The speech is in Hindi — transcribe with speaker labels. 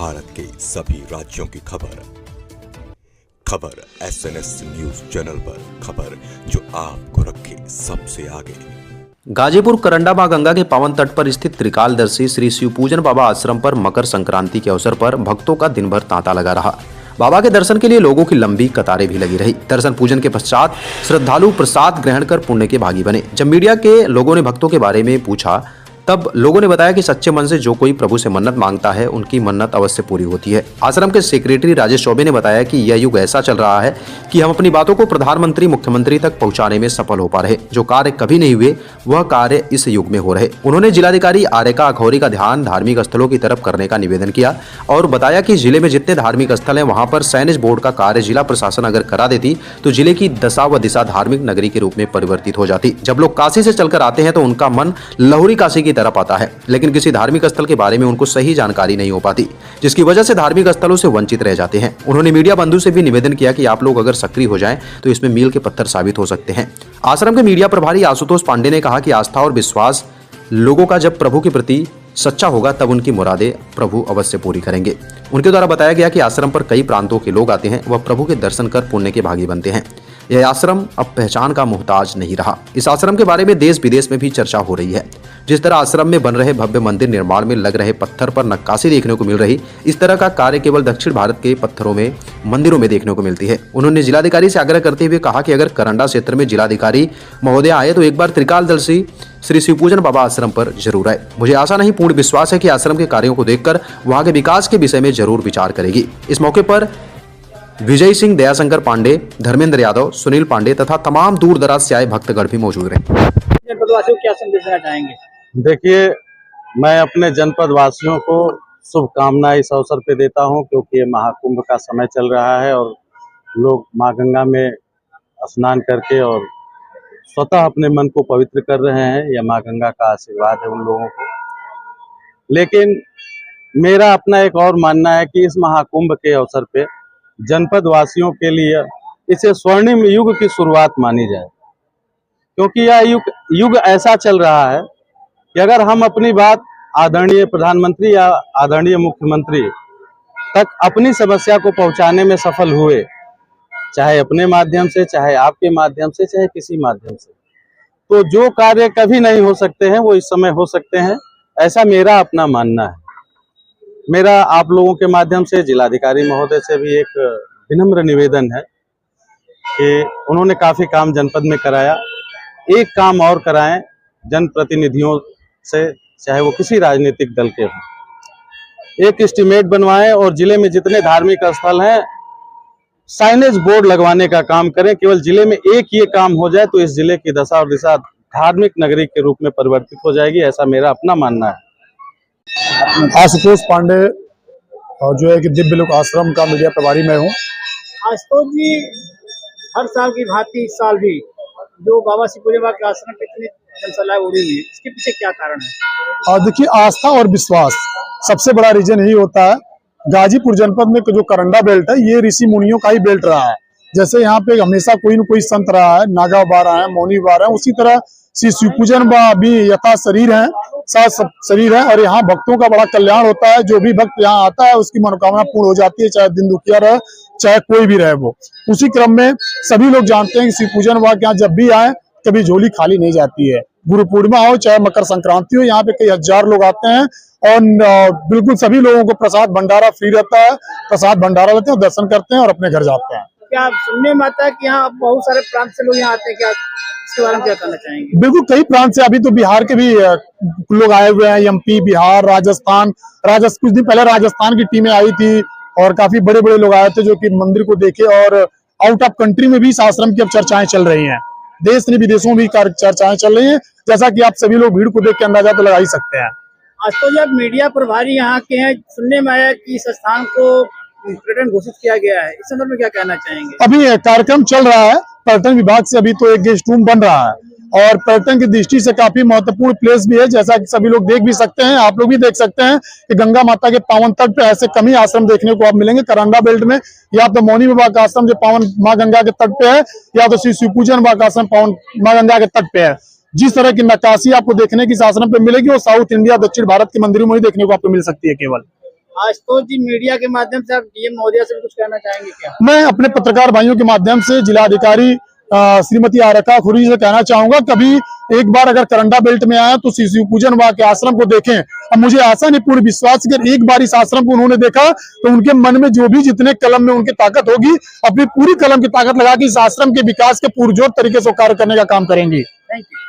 Speaker 1: भारत के सभी राज्यों की खबर SNS न्यूज चैनल पर, खबर जो आपको रखे सबसे आगे।
Speaker 2: गाजीपुर करंडा मां गंगा के पावन तट पर स्थित त्रिकालदर्शी श्री शिवपूजन बाबा आश्रम पर मकर संक्रांति के अवसर पर भक्तों का दिन भर तांता लगा रहा। बाबा के दर्शन के लिए लोगों की लंबी कतारें भी लगी रही। दर्शन पूजन के पश्चात श्रद्धालु प्रसाद ग्रहण कर पुण्य के भागी बने। जब मीडिया के लोगों ने भक्तों के बारे में पूछा तब लोगों ने बताया कि सच्चे मन से जो कोई प्रभु से मन्नत मांगता है उनकी मन्नत अवश्य पूरी होती है। आश्रम के सेक्रेटरी राजेश चौबे ने बताया कि यह युग ऐसा चल रहा है कि हम अपनी बातों को प्रधानमंत्री मुख्यमंत्री तक पहुंचाने में सफल हो पा रहे। जो कार्य कभी नहीं हुए वह कार्य इस युग में हो रहे। उन्होंने जिलाधिकारी आरेका अखौरी का ध्यान धार्मिक स्थलों की तरफ करने का निवेदन किया और बताया कि जिले में जितने धार्मिक स्थल हैं वहां पर साइनेज बोर्ड का कार्य जिला प्रशासन अगर करा देती तो जिले की दशा व दिशा धार्मिक नगरी के रूप में परिवर्तित हो जाती। जब लोग काशी से चलकर आते हैं तो उनका मन लहुरी काशी की तरफ आता है, लेकिन किसी धार्मिक स्थल के बारे में उनको सही जानकारी नहीं हो पाती, जिसकी वजह से धार्मिक स्थलों से वंचित रह जाते हैं। उन्होंने मीडिया बंधु से भी निवेदन किया कि आप लोग अगर सक्रिय हो जाएं तो इसमें मील के पत्थर साबित हो सकते हैं। आश्रम के मीडिया प्रभारी आशुतोष पांडे ने कहा कि आस्था और विश्वास लोगों का जब प्रभु के प्रति सच्चा होगा तब उनकी मुरादें प्रभु अवश्य पूरी करेंगे। उनके द्वारा बताया गया कि आश्रम पर कई प्रांतों के लोग आते हैं, वह प्रभु के दर्शन कर पुण्य के भागी बनते हैं। यह आश्रम अब पहचान का मोहताज नहीं रहा। इस आश्रम के बारे में देश विदेश में भी चर्चा हो रही है। जिस तरह आश्रम में बन रहे भव्य मंदिर निर्माण में लग रहे पत्थर पर नक्काशी देखने को मिल रही, इस तरह का कार्य केवल दक्षिण भारत के पत्थरों में मंदिरों में देखने को मिलती है। उन्होंने जिलाधिकारी से आग्रह करते हुए कहा कि अगर करंडा क्षेत्र में जिलाधिकारी महोदय आए तो एक बार त्रिकालदर्शी श्री शिवपूजन बाबा आश्रम पर जरूर आए। मुझे आशा नहीं पूर्ण विश्वास है कि आश्रम के कार्यों को देखकर वहां के विकास के विषय में जरूर विचार करेगी। इस मौके पर विजय सिंह, दयाशंकर पांडे, धर्मेंद्र यादव, सुनील पांडे तथा तमाम दूर दराज से आए भक्तगण भी मौजूद रहे।
Speaker 3: क्या संदेश देना चाहेंगे?
Speaker 4: देखिए, मैं अपने जनपद वासियों को शुभकामनाएं इस अवसर पे देता हूं, क्योंकि ये महाकुंभ का समय चल रहा है और लोग मां गंगा में स्नान करके और स्वतः अपने मन को पवित्र कर रहे हैं। यह मां गंगा का आशीर्वाद है उन लोगों को। लेकिन मेरा अपना एक और मानना है कि इस महाकुंभ के अवसर पे जनपद वासियों के लिए इसे स्वर्णिम युग की शुरुआत मानी जाए, क्योंकि यह युग ऐसा चल रहा है कि अगर हम अपनी बात आदरणीय प्रधानमंत्री या आदरणीय मुख्यमंत्री तक अपनी समस्या को पहुंचाने में सफल हुए, चाहे अपने माध्यम से, चाहे आपके माध्यम से, चाहे किसी माध्यम से, तो जो कार्य कभी नहीं हो सकते हैं वो इस समय हो सकते हैं। ऐसा मेरा अपना मानना है। मेरा आप लोगों के माध्यम से जिलाधिकारी महोदय से भी एक विनम्र निवेदन है कि उन्होंने काफी काम जनपद में कराया, एक काम और कराएं जनप्रतिनिधियों से, चाहे वो किसी राजनीतिक दल के हों। एक एस्टीमेट बनवाएं और जिले में जितने धार्मिक स्थल हैं साइनेज बोर्ड लगवाने का काम करें। केवल जिले में एक ये काम हो जाए तो इस जिले की दशा और दिशा धार्मिक नगरी के रूप में परिवर्तित हो जाएगी। ऐसा मेरा अपना मानना है।
Speaker 5: आशुतोष पांडे और जो है कि दिव्य लोक आश्रम का मीडिया प्रभारी मैं हूँ।
Speaker 3: आशुतोष जी, हर साल की भांति इस साल भी जो बाबा शिवपूजन बाबा के आश्रम पे इतनी जनसलाह उड़ी हुई है, इसके पीछे क्या कारण है?
Speaker 5: और देखिए, आस्था और विश्वास सबसे बड़ा रीजन यही होता है। गाजीपुर जनपद में जो करंडा बेल्ट है ये ऋषि मुनियों का ही बेल्ट रहा है। जैसे यहाँ पे हमेशा कोई न कोई संत रहा है, नागा बा रहा है, मौनी बा रहा है, उसी तरह श्री शिवपूजन बा भी यथा शरीर है, साथ शरीर है और यहाँ भक्तों का बड़ा कल्याण होता है। जो भी भक्त यहाँ आता है उसकी मनोकामना पूर्ण हो जाती है, चाहे दिन दुखिया रहे, चाहे कोई भी रहे वो। उसी क्रम में सभी लोग जानते हैं कि शिवपूजन बाबा के यहाँ जब भी आए कभी झोली खाली नहीं जाती है। गुरु पूर्णिमा हो चाहे मकर संक्रांति हो, यहाँ पे कई हजार लोग आते हैं और बिल्कुल सभी लोगों को प्रसाद भंडारा फ्री रहता है। प्रसाद भंडारा लेते हैं, दर्शन करते हैं और अपने घर जाते हैं।
Speaker 3: क्या सुनने में आता है कि यहाँ बहुत सारे प्रांत से लोग यहाँ आते हैं, क्या इसके बारे में क्या कहना चाहेंगे?
Speaker 5: बिल्कुल, कई प्रांत से, अभी तो बिहार के भी लोग आए हुए हैं, एमपी, बिहार, राजस्थान। कुछ दिन पहले राजस्थान की टीमें आई थी और काफी बड़े बड़े लोग आए थे जो कि मंदिर को देखे। और आउट ऑफ कंट्री में भी इस आश्रम की अब चर्चाएं चल रही हैं, देश ने विदेशों में भी चर्चाएं चल रही हैं, जैसा कि आप सभी लोग भीड़ को देख के अंदाजा तो लगा ही सकते हैं।
Speaker 3: आज तो जब मीडिया प्रभारी यहाँ के हैं, सुनने में आया कि इस स्थान को पर्यटन घोषित किया गया है, इस संदर्भ में क्या कहना चाहेंगे?
Speaker 5: अभी कार्यक्रम चल रहा है पर्यटन विभाग से, अभी तो एक गेस्ट रूम बन रहा है और पर्यटन की दृष्टि से काफी महत्वपूर्ण प्लेस भी है। जैसा कि सभी लोग देख भी सकते हैं, आप लोग भी देख सकते हैं कि गंगा माता के पावन तट पे ऐसे कम ही आश्रम देखने को आप मिलेंगे। करंडा बेल्ट में या तो मौनी बाबा का आश्रम जो पावन मां गंगा के तट पे है, या तो श्री शिवपूजन बाबा का आश्रम पावन मां गंगा के तट पे है। जिस तरह की नक्काशी आपको देखने की इस आश्रम पे मिलेगी वो साउथ इंडिया, दक्षिण भारत के मंदिरों में ही देखने को आपको मिल सकती है केवल।
Speaker 3: आशुतोष जी, मीडिया के माध्यम से आप डीएम महोदया से भी कुछ कहना चाहेंगे क्या?
Speaker 5: मैं अपने पत्रकार भाइयों के माध्यम से जिलाधिकारी श्रीमती आरका खुरी से कहना चाहूंगा, कभी एक बार अगर करंडा बेल्ट में आया तो श्री शिव पूजन बाबा के आश्रम को देखें। अब मुझे आशा नहीं, पूर्ण विश्वास कि अगर एक बार इस आश्रम को उन्होंने देखा तो उनके मन में जो भी जितने कलम में उनकी ताकत होगी, अपनी पूरी कलम की ताकत लगा के इस आश्रम के विकास के पुरजोर तरीके से कार्य करने का काम करेंगे।
Speaker 3: Thank you.